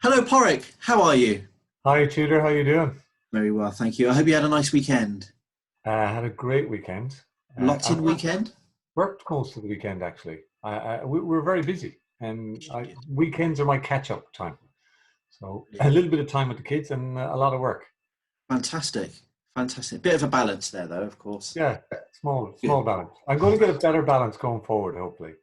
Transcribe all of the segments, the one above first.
Hello, Porrick. How are you? Hi, Tudor. How you doing? Very well, thank you. I hope you had a nice weekend. Had a great weekend. Lots I in weekend? worked most of the weekend actually. We're very busy, and Good. weekends are my catch-up time. So a Brilliant. little bit of time with the kids and a lot of work. Fantastic. Fantastic. Bit of a balance there, though, of course. Yeah, small Good. balance. I'm going to get a better balance going forward, hopefully.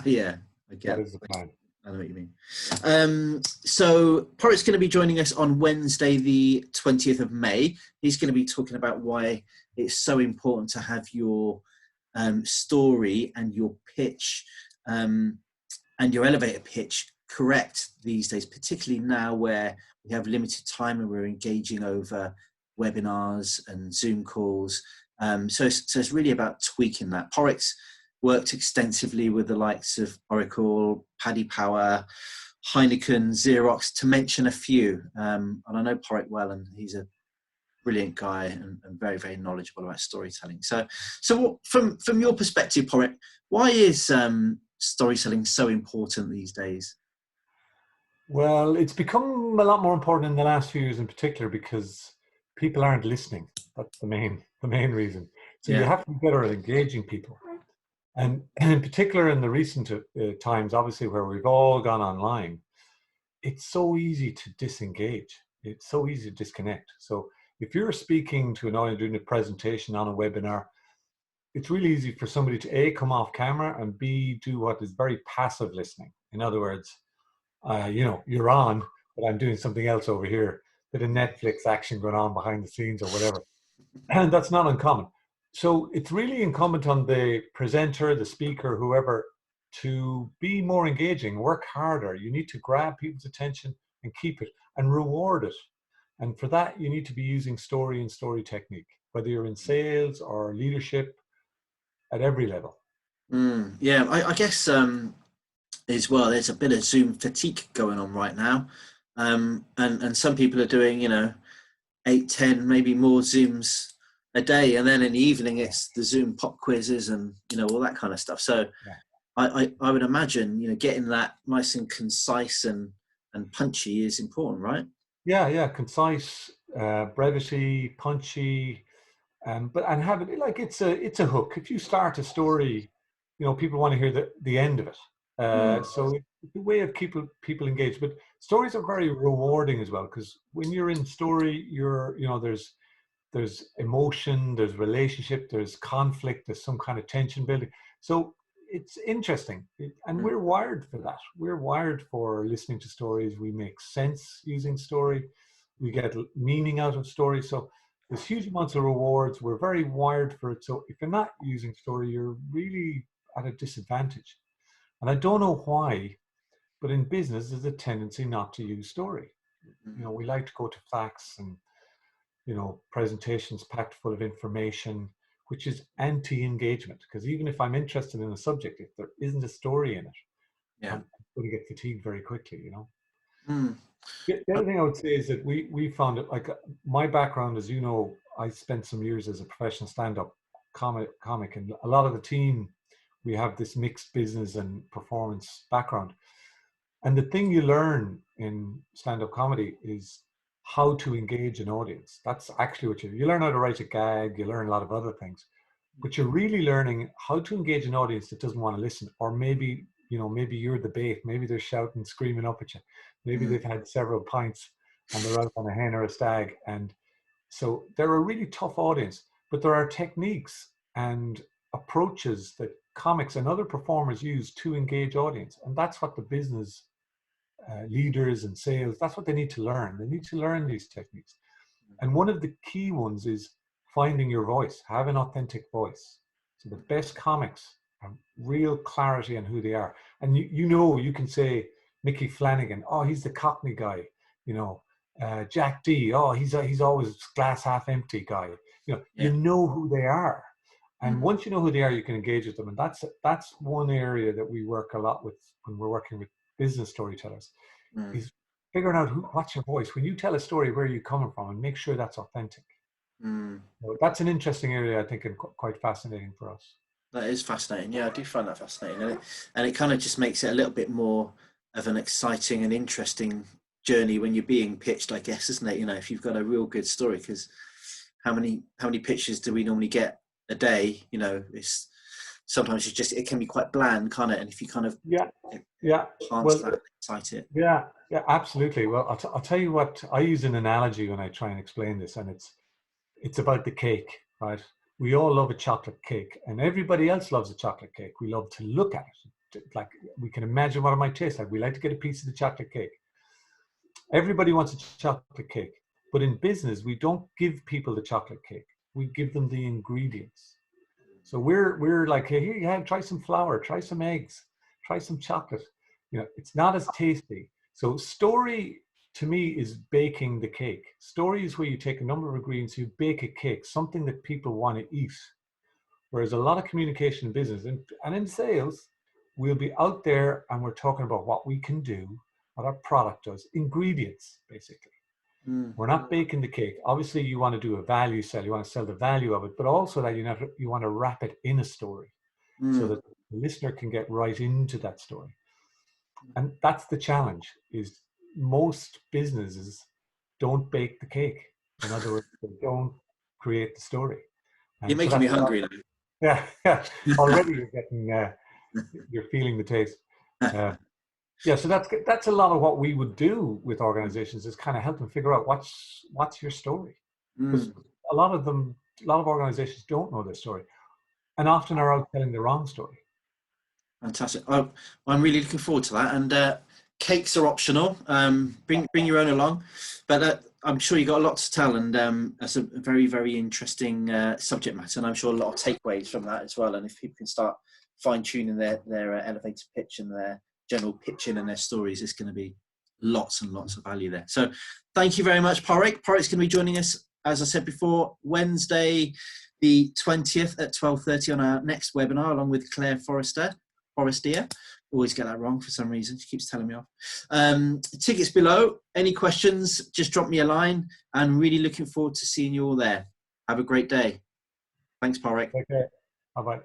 Yeah, I That get. is the plan. I know what you mean. So Porrick's going to be joining us on Wednesday, the 20th of May. He's going to be talking about why it's so important to have your story and your pitch um, and your elevator pitch correct these days, particularly now where we have limited time and we're engaging over webinars and Zoom calls. So it's really about tweaking that. Porrick's worked extensively with the likes of Oracle, Paddy Power, Heineken, Xerox, to mention a few. And I know Porrick well, and he's a brilliant guy and very, very knowledgeable about storytelling. So from your perspective, Porrick, why is storytelling so important these days? Well, it's become a lot more important in the last few years in particular because people aren't listening. That's the main reason. So you Yeah. have to be better at engaging people. And in particular, in the recent times, obviously, where we've all gone online, it's so easy to disengage. It's so easy to disconnect. So if you're speaking to an audience doing a presentation on a webinar, it's really easy for somebody to A, come off camera, and B, do what is very passive listening. In other words, you're on, but I'm doing something else over here. Bit of Netflix action going on behind the scenes or whatever. And that's not uncommon. So it's really incumbent on the presenter, the speaker, whoever, to be more engaging, work harder. You need to grab people's attention and keep it and reward it. And for that, you need to be using story and story technique, whether you're in sales or leadership at every level. Yeah, I guess as well, there's a bit of Zoom fatigue going on right now. And some people are doing, 8, 10, maybe more Zooms a day. And then in the evening, Yeah, it's the Zoom pop quizzes and, all that kind of stuff. So yeah, I would imagine, getting that nice and concise and punchy is important, right? yeah. Concise, brevity, punchy, but and have it like it's a hook. If you start a story, people want to hear the end of it. Mm, So it's a way of keeping people engaged. But stories are very rewarding as well because when you're in story, there's emotion, there's relationship, there's conflict, there's some kind of tension building. So it's interesting, and mm, we're wired for that. We're wired for listening to stories. We make sense using story. We get meaning out of story. So there's huge amounts of rewards. We're very wired for it. So if you're not using story, you're really at a disadvantage. And I don't know why, but in business, there's a tendency not to use story. mm. We like to go to facts and presentations packed full of information, which is anti-engagement. Because even if I'm interested in a subject, if there isn't a story in it, Yeah. I'm going to get fatigued very quickly. Mm, The other thing I would say is that we found it like my background, as you know, I spent some years as a professional stand-up comic, and a lot of the team, we have this mixed business and performance background. And the thing you learn in stand-up comedy is how to engage an audience. That's actually what you learn how to write a gag, you learn a lot of other things, but you're really learning how to engage an audience that doesn't want to listen, or maybe you're the bait, maybe they're shouting, screaming up at you, maybe mm, they've had several pints and they're out on a hen or a stag, and so they're a really tough audience. But there are techniques and approaches that comics and other performers use to engage audience, and that's what the business leaders and sales, that's what they need to learn. They need to learn these techniques. And one of the key ones is finding your voice, have an authentic voice. So the best comics have real clarity on who they are. And you can say Mickey Flanagan, oh, he's the Cockney guy, you know, Jack D, oh, he's always glass half empty guy. You yeah. know who they are. And Mm, once you know who they are, you can engage with them. And that's one area that we work a lot with when we're working with business storytellers, mm, is figuring out what's your voice. When you tell a story, where are you coming from, and make sure that's authentic. mm. So that's an interesting area, I think, and quite fascinating for us. That is fascinating. Yeah, I do find that fascinating, and it kind of just makes it a little bit more of an exciting and interesting journey when you're being pitched, I guess, isn't it? You know, if you've got a real good story, because how many pitches do we normally get a day? You know, it's sometimes it can be quite bland, can't it? And if you kind of enhance that, excite it. Yeah, absolutely. Well, I'll tell you what, I use an analogy when I try and explain this, and it's about the cake, right? We all love a chocolate cake, and everybody else loves a chocolate cake. We love to look at it. Like, we can imagine what it might taste like. We like to get a piece of the chocolate cake. Everybody wants a chocolate cake, but in business, we don't give people the chocolate cake. We give them the ingredients. So we're like, hey, here you have, try some flour, try some eggs, try some chocolate. You know, it's not as tasty. So story to me is baking the cake. Story is where you take a number of ingredients, you bake a cake, something that people want to eat. Whereas a lot of communication in business and in sales, we'll be out there and we're talking about what we can do, what our product does, ingredients, basically. We're not baking the cake. Obviously, you want to do a value sell. You want to sell the value of it, but also that you want to wrap it in a story so that the listener can get right into that story. And that's the challenge, is most businesses don't bake the cake. In other words, they don't create the story. And you're making me hungry now. Yeah. Already you're getting, you're feeling the taste. Yeah, so that's a lot of what we would do with organizations, is kind of help them figure out what's your story. Because a lot of organizations don't know their story, and often are out telling the wrong story. Fantastic. I'm really looking forward to that. And cakes are optional. Bring your own along, but I'm sure you got a lot to tell, and that's a very, very interesting subject matter, and I'm sure a lot of takeaways from that as well. And if people can start fine tuning their elevator pitch and their general pitching and their stories, it's going to be lots and lots of value there. So thank you very much, Padraig. Padraig's going to be joining us, as I said before, Wednesday the 20th at 12:30 on our next webinar, along with Claire Forestier. Always get that wrong for some reason. She keeps telling me off. Tickets below. Any questions, just drop me a line. I'm really looking forward to seeing you all there. Have a great day. Thanks, Padraig. Okay. Bye-bye.